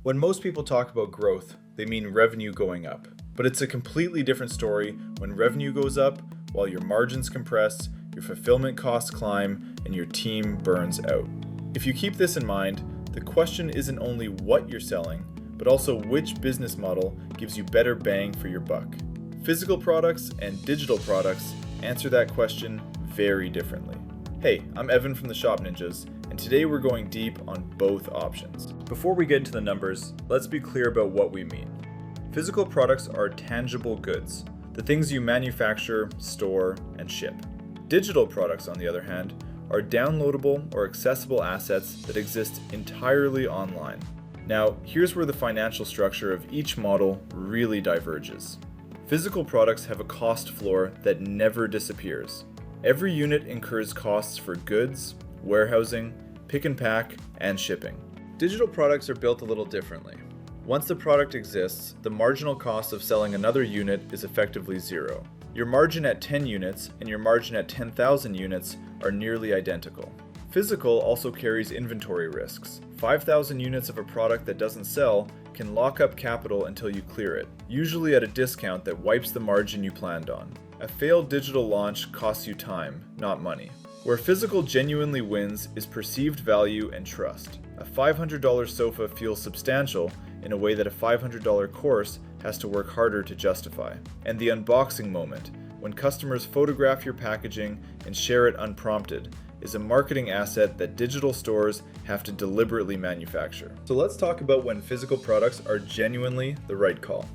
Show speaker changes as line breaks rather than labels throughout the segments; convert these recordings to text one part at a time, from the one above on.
When most people talk about growth, they mean revenue going up. But it's a completely different story when revenue goes up while your margins compress, your fulfillment costs climb, and your team burns out. If you keep this in mind, the question isn't only what you're selling, but also which business model gives you better bang for your buck. Physical products and digital products answer that question very differently. Hey, I'm Evan from the Shop Ninjas, and today we're going deep on both options. Before we get into the numbers, let's be clear about what we mean. Physical products are tangible goods, the things you manufacture, store, and ship. Digital products, on the other hand, are downloadable or accessible assets that exist entirely online. Now, here's where the financial structure of each model really diverges. Physical products have a cost floor that never disappears. Every unit incurs costs for goods, warehousing, pick and pack, and shipping. Digital products are built a little differently. Once the product exists, the marginal cost of selling another unit is effectively zero. Your margin at 10 units and your margin at 10,000 units are nearly identical. Physical also carries inventory risks. 5,000 units of a product that doesn't sell can lock up capital until you clear it, usually at a discount that wipes the margin you planned on. A failed digital launch costs you time, not money. Where physical genuinely wins is perceived value and trust. A $500 sofa feels substantial in a way that a $500 course has to work harder to justify. And the unboxing moment, when customers photograph your packaging and share it unprompted, is a marketing asset that digital stores have to deliberately manufacture. So let's talk about when physical products are genuinely the right call.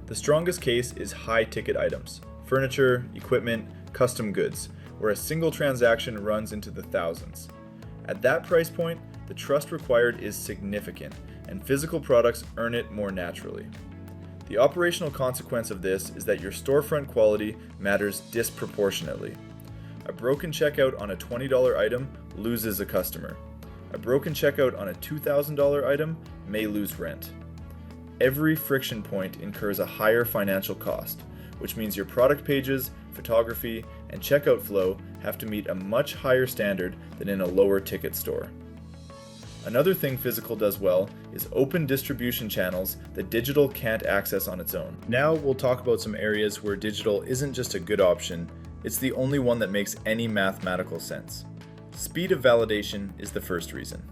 The strongest case is high-ticket items, furniture, equipment, custom goods, where a single transaction runs into the thousands. At that price point, the trust required is significant, and physical products earn it more naturally. The operational consequence of this is that your storefront quality matters disproportionately. A broken checkout on a $20 item loses a customer. A broken checkout on a $2,000 item may lose rent. Every friction point incurs a higher financial cost, which means your product pages, photography, and checkout flow have to meet a much higher standard than in a lower ticket store. Another thing physical does well is open distribution channels that digital can't access on its own. Now we'll talk about some areas where digital isn't just a good option, it's the only one that makes any mathematical sense. Speed of validation is the first reason.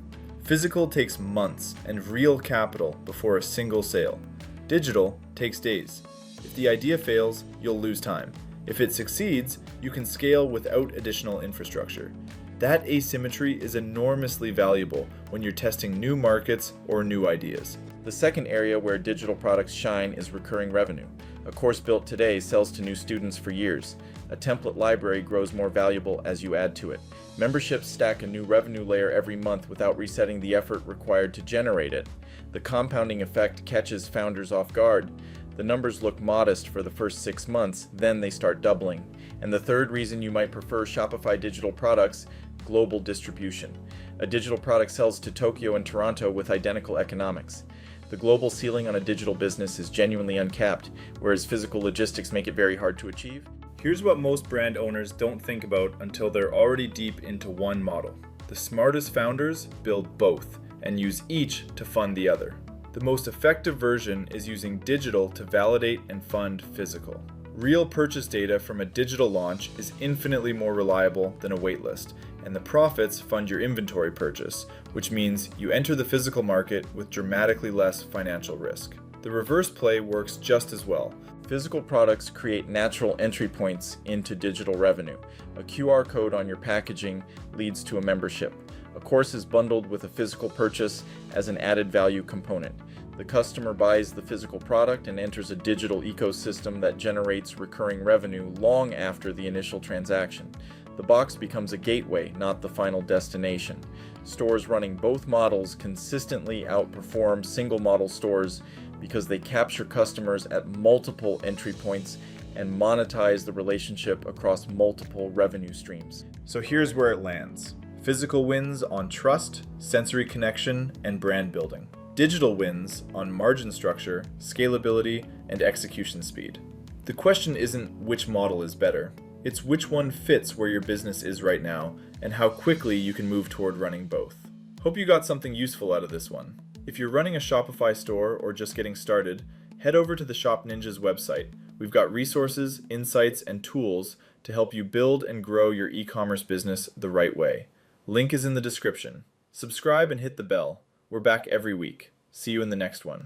Physical takes months and real capital before a single sale. Digital takes days. If the idea fails, you'll lose time. If it succeeds, you can scale without additional infrastructure. That asymmetry is enormously valuable when you're testing new markets or new ideas.
The second area where digital products shine is recurring revenue. A course built today sells to new students for years. A template library grows more valuable as you add to it. Memberships stack a new revenue layer every month without resetting the effort required to generate it. The compounding effect catches founders off guard. The numbers look modest for the first 6 months, then they start doubling. And the third reason you might prefer Shopify digital products: global distribution. A digital product sells to Tokyo and Toronto with identical economics. The global ceiling on a digital business is genuinely uncapped, whereas physical logistics make it very hard to achieve.
Here's what most brand owners don't think about until they're already deep into one model. The smartest founders build both and use each to fund the other. The most effective version is using digital to validate and fund physical. Real purchase data from a digital launch is infinitely more reliable than a waitlist, and the profits fund your inventory purchase, which means you enter the physical market with dramatically less financial risk. The reverse play works just as well.
Physical products create natural entry points into digital revenue. A QR code on your packaging leads to a membership. A course is bundled with a physical purchase as an added value component. The customer buys the physical product and enters a digital ecosystem that generates recurring revenue long after the initial transaction. The box becomes a gateway, not the final destination. Stores running both models consistently outperform single model stores because they capture customers at multiple entry points and monetize the relationship across multiple revenue streams.
So here's where it lands. Physical wins on trust, sensory connection, and brand building. Digital wins on margin structure, scalability, and execution speed. The question isn't which model is better, it's which one fits where your business is right now and how quickly you can move toward running both. Hope you got something useful out of this one. If you're running a Shopify store or just getting started, head over to the Shop Ninjas website. We've got resources, insights, and tools to help you build and grow your e-commerce business the right way. Link is in the description. Subscribe and hit the bell. We're back every week. See you in the next one.